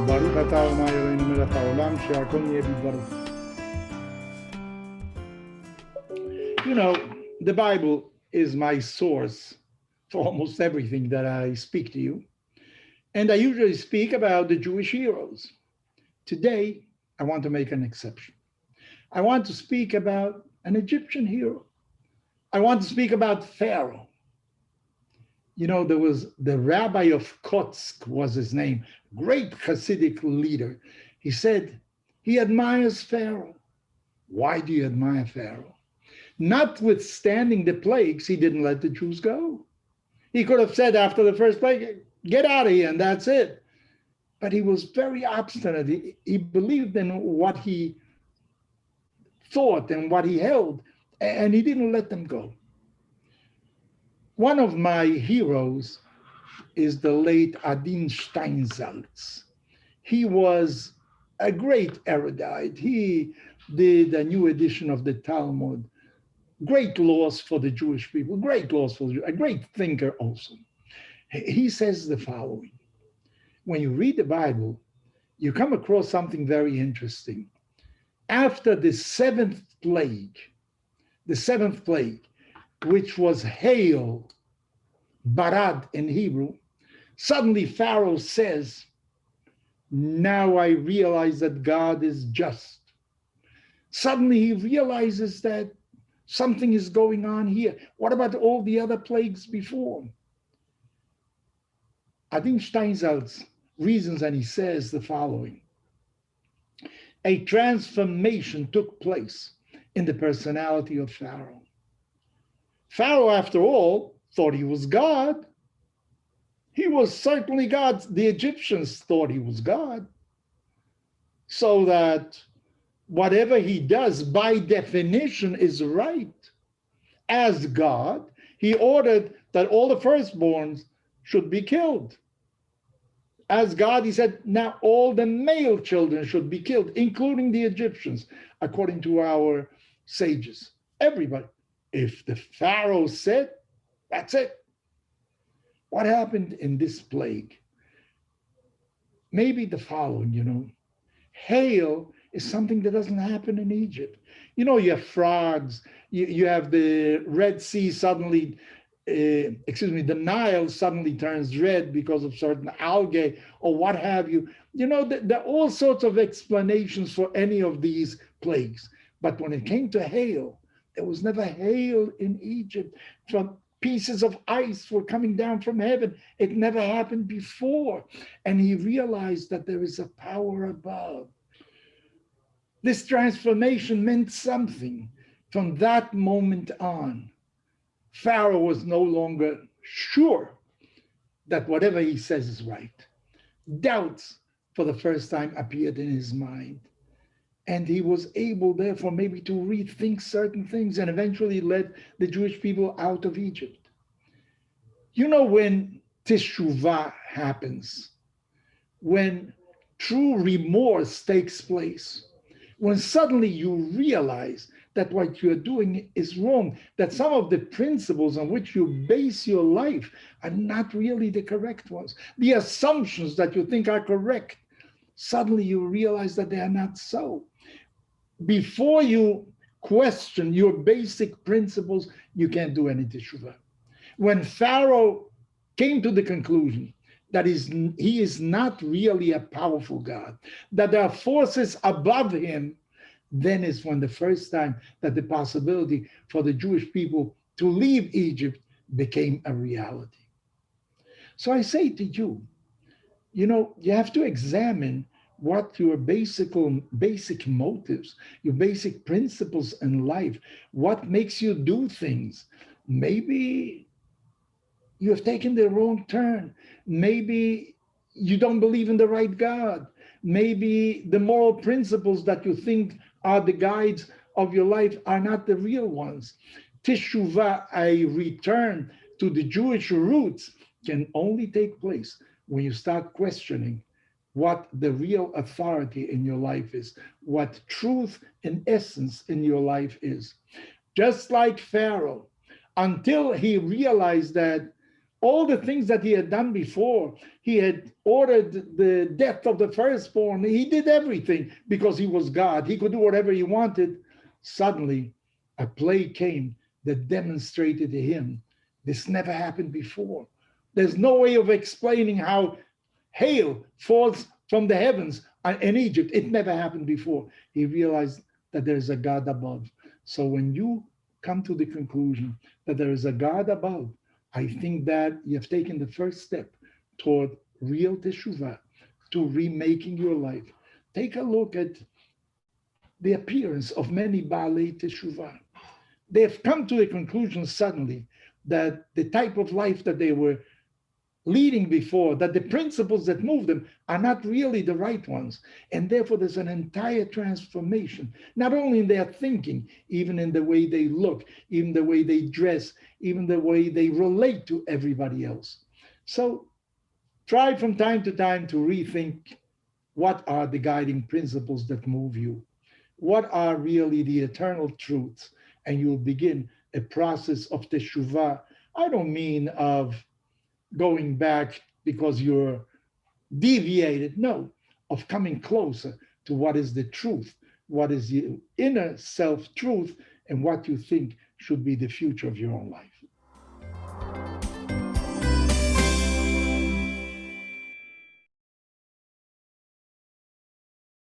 ברוך אתה ה' אלוהינו מלך העולם שהכל נהיה בדברו. You know, the Bible is my source for almost everything that I speak to you. And I usually speak about the Jewish heroes. Today, I want to make an exception. I want to speak about an Egyptian hero. I want to speak about Pharaoh. You know, there was the rabbi of Kotsk was his name, great Hasidic leader. He said he admires Pharaoh. Why do you admire Pharaoh? Notwithstanding the plagues, he didn't let the Jews go. He could have said after the first plague, get out of here, and that's it. But he was very obstinate. He believed in what he thought and what he held, and he didn't let them go. One of my heroes is the late Adin Steinsaltz. He was a great erudite. He did a new edition of the Talmud. Great laws for the Jewish people, great laws for the Jews, a great thinker also. He says the following. When you read the Bible, you come across something very interesting. After the seventh plague, which was hail, barad in Hebrew, suddenly Pharaoh says, now I realize that God is just. Suddenly he realizes that something is going on here. What about all the other plagues before? Adin Steinsaltz reasons, and he says the following. A transformation took place in the personality of Pharaoh. Pharaoh, after all, thought he was God. He was certainly God. The Egyptians thought he was God. So that whatever he does, by definition, is right. As God, he ordered that all the firstborns should be killed. As God, he said, now all the male children should be killed, including the Egyptians, according to our sages. Everybody. If the Pharaoh said, that's it. What happened in this plague? Maybe the following, hail is something that doesn't happen in Egypt. You have frogs, you have the Red Sea suddenly, the Nile suddenly turns red because of certain algae or what have you. There are all sorts of explanations for any of these plagues. But when it came to hail, there was never hail in Egypt. From pieces of ice were coming down from heaven. It never happened before. And he realized that there is a power above. This transformation meant something. From that moment on, Pharaoh was no longer sure that whatever he says is right. Doubts for the first time appeared in his mind. And he was able, therefore, maybe to rethink certain things and eventually led the Jewish people out of Egypt. When teshuvah happens, when true remorse takes place, when suddenly you realize that what you're doing is wrong, that some of the principles on which you base your life are not really the correct ones. The assumptions that you think are correct, suddenly you realize that they are not so. Before you question your basic principles, you can't do any teshuvah. When Pharaoh came to the conclusion that he is not really a powerful God, that there are forces above him, then is when the first time that the possibility for the Jewish people to leave Egypt became a reality. So I say to you, you have to examine what your basic motives, your basic principles in life, what makes you do things. Maybe you have taken the wrong turn. Maybe you don't believe in the right God. Maybe the moral principles that you think are the guides of your life are not the real ones. Teshuvah, a return to the Jewish roots, can only take place when you start questioning what the real authority in your life is, what truth and essence in your life is. Just like Pharaoh, until he realized that All the things that he had done before. He had ordered the death of the firstborn. He did everything because he was God. He could do whatever he wanted. Suddenly, a plague came that demonstrated to him this never happened before. There's no way of explaining how hail falls from the heavens in Egypt. It never happened before. He realized that there's a God above. So when you come to the conclusion that there is a God above, I think that you have taken the first step toward real teshuvah, to remaking your life. Take a look at the appearance of many Baalei teshuvah. They have come to the conclusion suddenly that the type of life that they were leading before, that the principles that move them are not really the right ones. And therefore, there's an entire transformation, not only in their thinking, even in the way they look, even the way they dress, even the way they relate to everybody else. So try from time to time to rethink what are the guiding principles that move you, what are really the eternal truths, and you'll begin a process of teshuvah. I don't mean of going back because you're deviated. No, of coming closer to what is the truth, what is the inner self truth, and what you think should be the future of your own life.